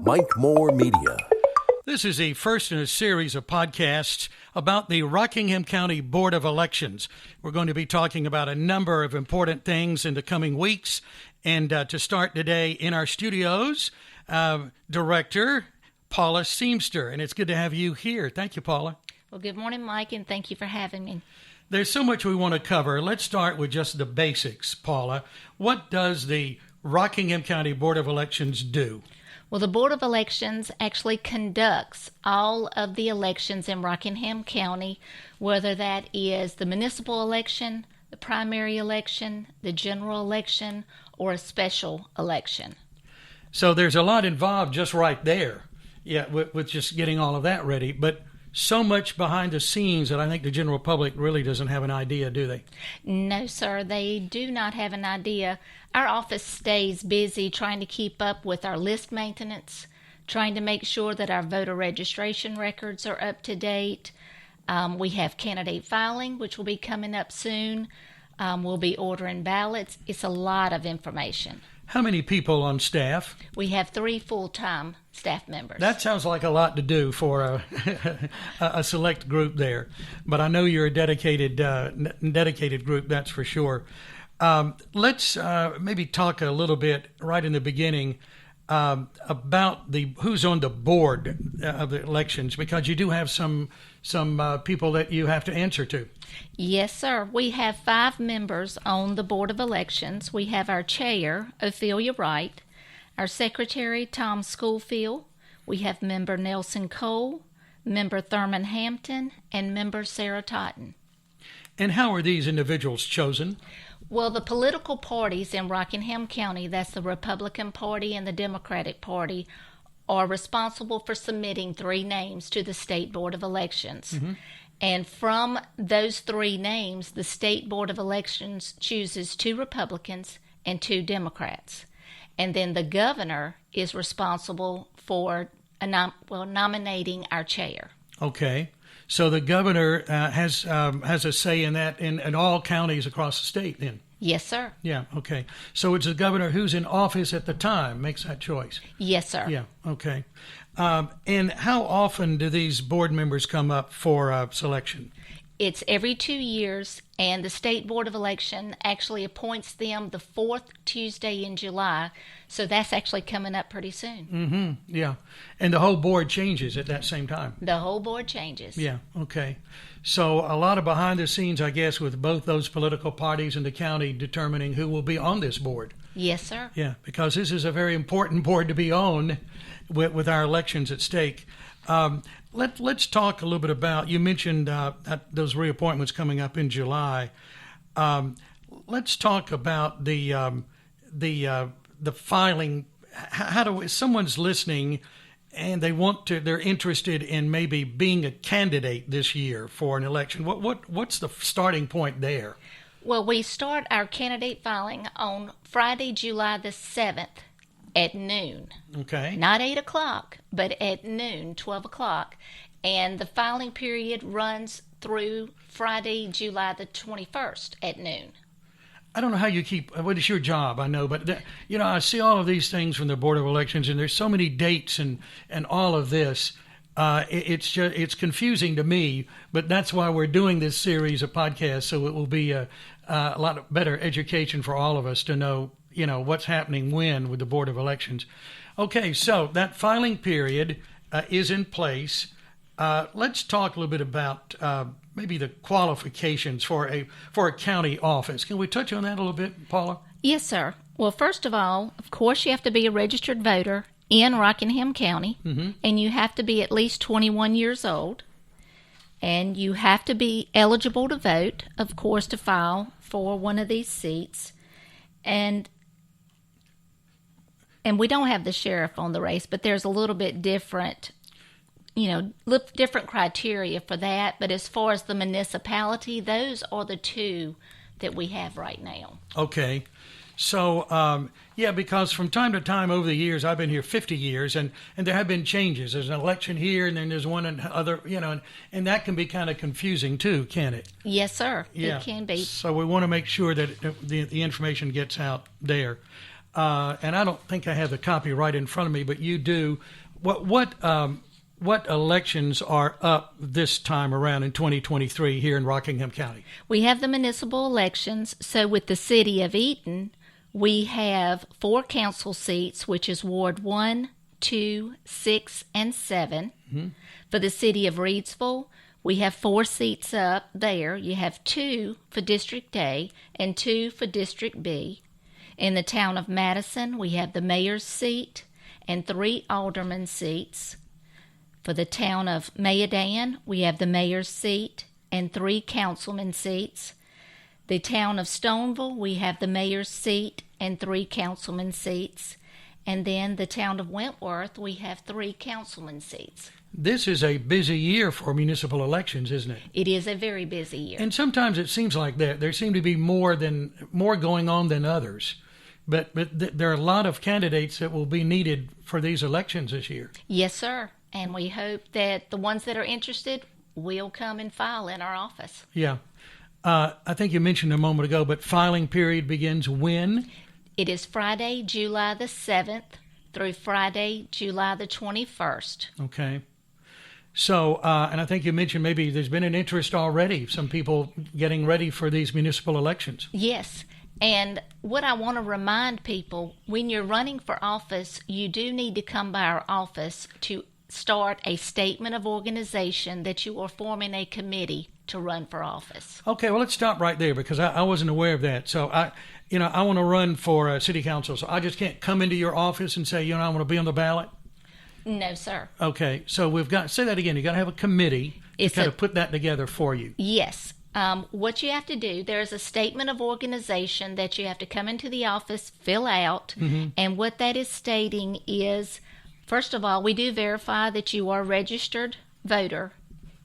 Mike Moore Media. This is the first in a series of podcasts about the Rockingham County Board of Elections. We're going to be talking about a number of important things in the coming weeks. And to start today in our studios, Director Paula Seamster. And it's good to have you here. Thank you, Paula. Well, good morning, Mike, and thank you for having me. There's so much we want to cover. Let's start with just the basics, Paula. What does the Rockingham County Board of Elections do? Well, the Board of Elections actually conducts all of the elections in Rockingham County, whether that is the municipal election, the primary election, the general election, or a special election. So there's a lot involved just right there, with just getting all of that ready. But so much behind the scenes that I think the general public really doesn't have an idea, do they? No, sir, they do not have an idea. Our office stays busy trying to keep up with our list maintenance, trying to make sure that our voter registration records are up to date. We have candidate filing, which will be coming up soon. We'll be ordering ballots. It's a lot of information. How many people on staff? We have 3 full-time staff members. That sounds like a lot to do for a select group there. But I know you're a dedicated group, that's for sure. Let's maybe talk a little bit right in the beginning about who's on the board of the elections, because you do have some people that you have to answer to. Yes, sir. We have 5 members on the Board of Elections. We have our chair, Ophelia Wright, our secretary, Tom Schoolfield. We have member Nelson Cole, member Thurman Hampton, and member Sarah Totten. And how are these individuals chosen? Well, the political parties in Rockingham County, that's the Republican Party and the Democratic Party, are responsible for submitting 3 names to the State Board of Elections. Mm-hmm. And from those 3 names, the State Board of Elections chooses 2 Republicans and 2 Democrats. And then the governor is responsible for nominating our chair. Okay. So the governor has a say in that in all counties across the state then? Yes, sir. Yeah, okay. So it's the governor who's in office at the time makes that choice? Yes, sir. Yeah, okay. And how often do these board members come up for selection? It's every 2 years, and the State Board of Election actually appoints them the 4th Tuesday in July, so that's actually coming up pretty soon. Mm-hmm, yeah. And the whole board changes at that same time? The whole board changes. Yeah, okay. So a lot of behind the scenes, I guess, with both those political parties in the county determining who will be on this board. Yes, sir. Yeah, because this is a very important board to be on with our elections at stake. Let's talk a little bit about, you mentioned those reappointments coming up in July. Let's talk about the filing. If someone's listening and they're interested in maybe being a candidate this year for an election, what's the starting point there? Well, we start our candidate filing on Friday, July the 7th. At noon. Okay. Not 8 o'clock, but at noon, 12 o'clock. And the filing period runs through Friday, July the 21st at noon. I don't know how you what is your job, I know, but I see all of these things from the Board of Elections, and there's so many dates and all of this. It's confusing to me, but that's why we're doing this series of podcasts, so it will be a lot of better education for all of us to know what's happening when with the Board of Elections. Okay, so that filing period is in place. Let's talk a little bit about maybe the qualifications for a county office. Can we touch on that a little bit, Paula? Yes, sir. Well, first of all, of course, you have to be a registered voter in Rockingham County, mm-hmm. and you have to be at least 21 years old, and you have to be eligible to vote, of course, to file for one of these seats. And we don't have the sheriff on the race, but there's a little bit different, different criteria for that. But as far as the municipality, those are the 2 that we have right now. Okay. So, because from time to time over the years, I've been here 50 years, and there have been changes. There's an election here, and then there's one in other, and that can be kind of confusing too, can't it? Yes, sir. Yeah. It can be. So we want to make sure that the information gets out there. and I don't think I have the copy right in front of me, but you do. What elections are up this time around in 2023 here in Rockingham County? We have the municipal elections. So with the city of Eaton, we have 4 council seats, which is Ward 1, 2, 6, and 7. Mm-hmm. For the city of Reedsville, we have 4 seats up there. You have 2 for District A and 2 for District B. In the town of Madison, we have the mayor's seat and 3 alderman seats. For the town of Mayodan, we have the mayor's seat and 3 councilman seats. The town of Stoneville, we have the mayor's seat and 3 councilman seats. And then the town of Wentworth, we have 3 councilman seats. This is a busy year for municipal elections, isn't it? It is a very busy year. And sometimes it seems like that. There seem to be more going on than others. But there are a lot of candidates that will be needed for these elections this year. Yes, sir. And we hope that the ones that are interested will come and file in our office. Yeah. I think you mentioned a moment ago, but filing period begins when? It is Friday, July the 7th through Friday, July the 21st. Okay. So, and I think you mentioned maybe there's been an interest already, some people getting ready for these municipal elections. Yes. And what I want to remind people, when you're running for office, you do need to come by our office to start a statement of organization that you are forming a committee to run for office. Okay, well, let's stop right there because I wasn't aware of that. So, I want to run for city council, so I just can't come into your office and say, I want to be on the ballot? No, sir. Okay, so we've got, say that again, you got to have a committee to kind of put that together for you. Yes. What you have to do, there's a statement of organization that you have to come into the office, fill out, and what that is stating is, first of all, we do verify that you are a registered voter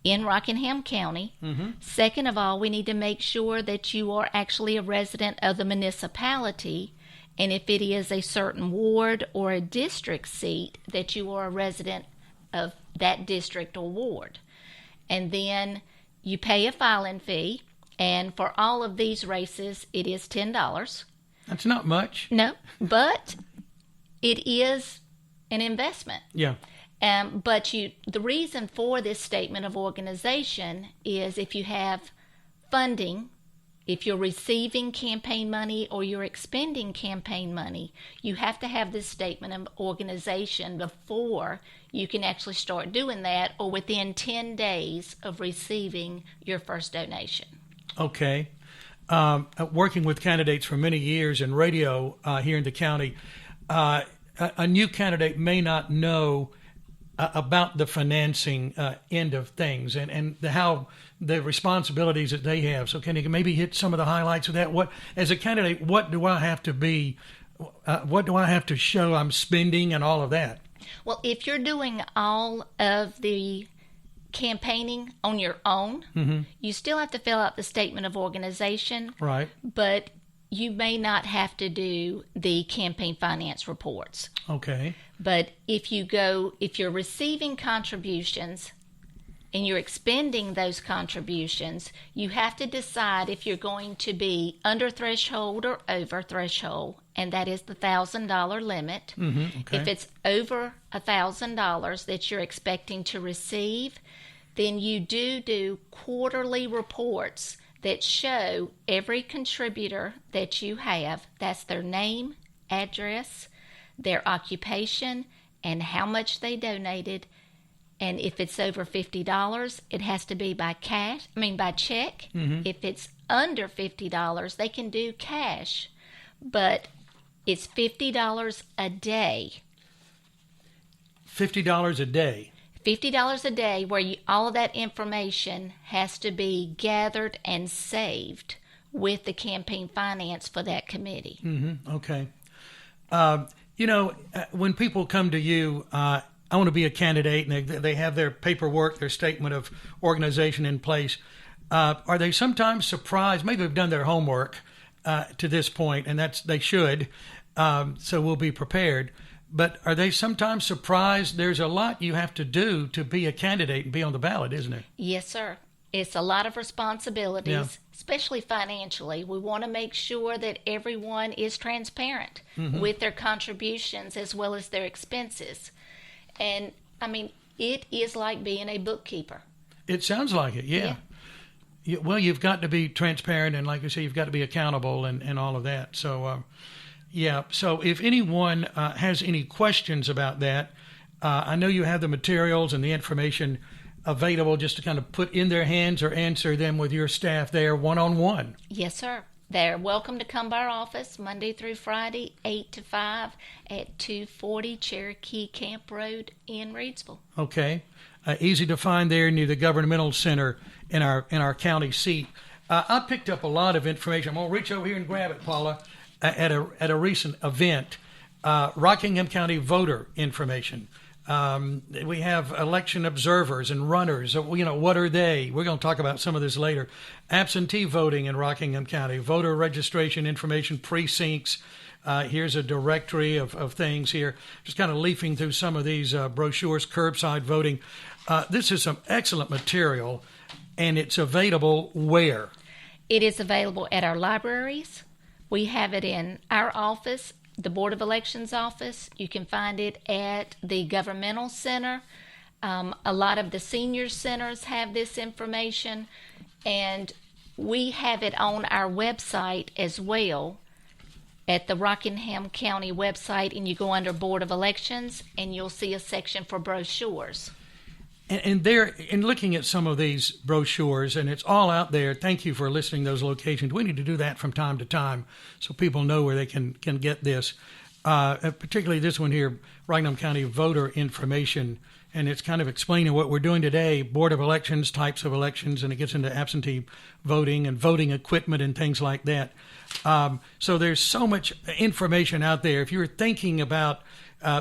in Rockingham County. Mm-hmm. Second of all, we need to make sure that you are actually a resident of the municipality, and if it is a certain ward or a district seat, that you are a resident of that district or ward. And then you pay a filing fee, and for all of these races, it is $10. That's not much. No, but it is an investment. Yeah. But the reason for this statement of organization is if you have funding, if you're receiving campaign money or you're expending campaign money, you have to have this statement of organization before you can actually start doing that, or within 10 days of receiving your first donation. Okay. Working with candidates for many years in radio here in the county, a new candidate may not know about the financing end of things and how the responsibilities that they have. So can you maybe hit some of the highlights of that? What, as a candidate, what do I have to be? What do I have to show I'm spending and all of that? Well, if you're doing all of the campaigning on your own, you still have to fill out the statement of organization. Right. But you may not have to do the campaign finance reports. Okay. But if you're receiving contributions and you're expending those contributions, you have to decide if you're going to be under threshold or over threshold, and that is the $1,000 limit. Okay. If it's over $1,000 that you're expecting to receive, then you do quarterly reports that show every contributor that you have. That's their name, address, their occupation, and how much they donated. And if it's over $50, it has to be by check. If it's under $50, they can do cash, but it's $50 a day. $50 a day. $50 a day, where all of that information has to be gathered and saved with the campaign finance for that committee. Okay. When people come to you, I want to be a candidate, and they have their paperwork, their statement of organization in place. Are they sometimes surprised? Maybe they've done their homework to this point, and they should, so we'll be prepared. But are they sometimes surprised? There's a lot you have to do to be a candidate and be on the ballot, isn't it? Yes, sir. It's a lot of responsibilities. especially financially. We want to make sure that everyone is transparent with their contributions as well as their expenses. And I mean, it is like being a bookkeeper. It sounds like it, yeah. Well, you've got to be transparent, and like I say, you've got to be accountable and all of that. So, so if anyone has any questions about that, I know you have the materials and the information available just to kind of put in their hands or answer them with your staff there one-on-one. Yes, sir. They're welcome to come by our office Monday through Friday, 8 to 5 at 240 Cherokee Camp Road in Reidsville. Okay. Easy to find there near the governmental center in our county seat. I picked up a lot of information. I'm going to reach over here and grab it, Paula, at a recent event, Rockingham County voter information. We have election observers and runners. What are they? We're going to talk about some of this later. Absentee voting in Rockingham County, voter registration information, precincts. Here's a directory of things here. Just kind of leafing through some of these brochures, curbside voting. This is some excellent material, and it's available where? It is available at our libraries. We have it in our office, the Board of Elections office. You can find it at the governmental center. A lot of the senior centers have this information, and we have it on our website as well, at the Rockingham County website, and you go under Board of Elections, and you'll see a section for brochures. And there, in looking at some of these brochures, and it's all out there. Thank you for listing those locations. We need to do that from time to time so people know where they can get this. Particularly this one here, Rockingham County voter information, and it's kind of explaining what we're doing today, Board of Elections, types of elections, and it gets into absentee voting and voting equipment and things like that. So there's so much information out there. If you're thinking about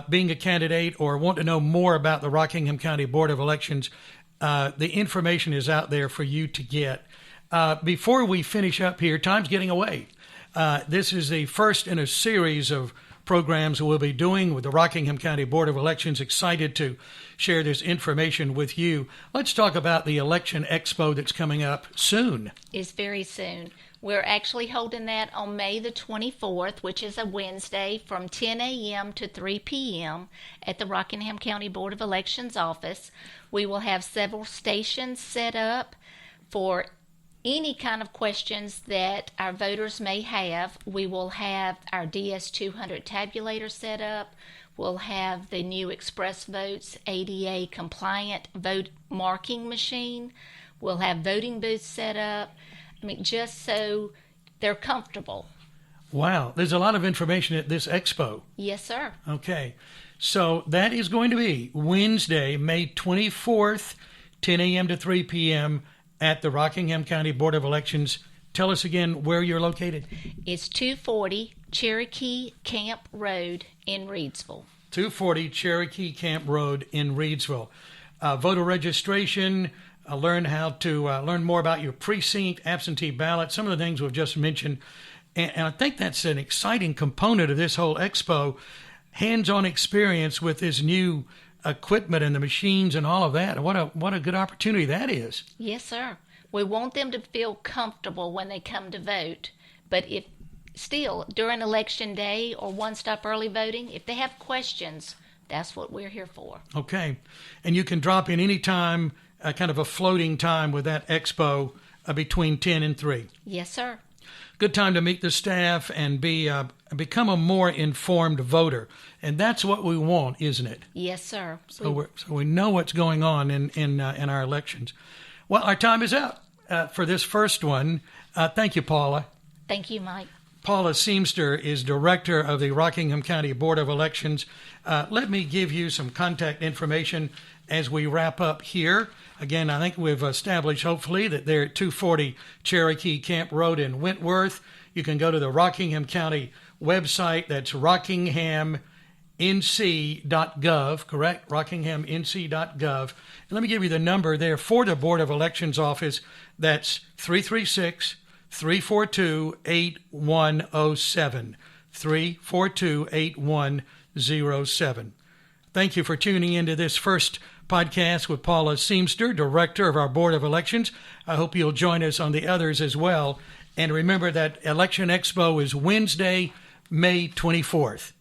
being a candidate or want to know more about the Rockingham County Board of Elections, the information is out there for you to get. Before we finish up here, time's getting away. This is the first in a series of programs we'll be doing with the Rockingham County Board of Elections. Excited to share this information with you. Let's talk about the Election Expo that's coming up soon. It's very soon. We're actually holding that on May the 24th, which is a Wednesday, from 10 a.m. to 3 p.m. at the Rockingham County Board of Elections office. We will have several stations set up for any kind of questions that our voters may have. We will have our DS200 tabulator set up. We'll have the new Express Votes ADA compliant vote marking machine. We'll have voting booths set up. I mean, just so they're comfortable. Wow. There's a lot of information at this expo. Yes, sir. Okay. So that is going to be Wednesday, May 24th, 10 a.m. to 3 p.m. at the Rockingham County Board of Elections. Tell us again where you're located. It's 240 Cherokee Camp Road in Reidsville. 240 Cherokee Camp Road in Reidsville. Voter registration, learn how to learn more about your precinct, absentee ballot, some of the things we've just mentioned. And I think that's an exciting component of this whole expo, hands-on experience with this new equipment and the machines and all of that. What a good opportunity that is. Yes, sir. We want them to feel comfortable when they come to vote. But if still, during election day or one-stop early voting, if they have questions, that's what we're here for. Okay. And you can drop in any time, kind of a floating time with that expo between 10 and 3. Yes, sir. Good time to meet the staff and become a more informed voter. And that's what we want, isn't it? Yes, sir. So we know what's going on in our elections. Well, our time is up for this first one. Thank you, Paula. Thank you, Mike. Paula Seamster is director of the Rockingham County Board of Elections. Let me give you some contact information as we wrap up here. Again, I think we've established, hopefully, that they're at 240 Cherokee Camp Road in Wentworth. You can go to the Rockingham County website. That's rockinghamnc.gov, correct? rockinghamnc.gov. And let me give you the number there for the Board of Elections office. That's 336-342-8107. 342-8107. Thank you for tuning into this first podcast with Paula Seamster, Director of our Board of Elections. I hope you'll join us on the others as well. And remember that Election Expo is Wednesday, May 24th.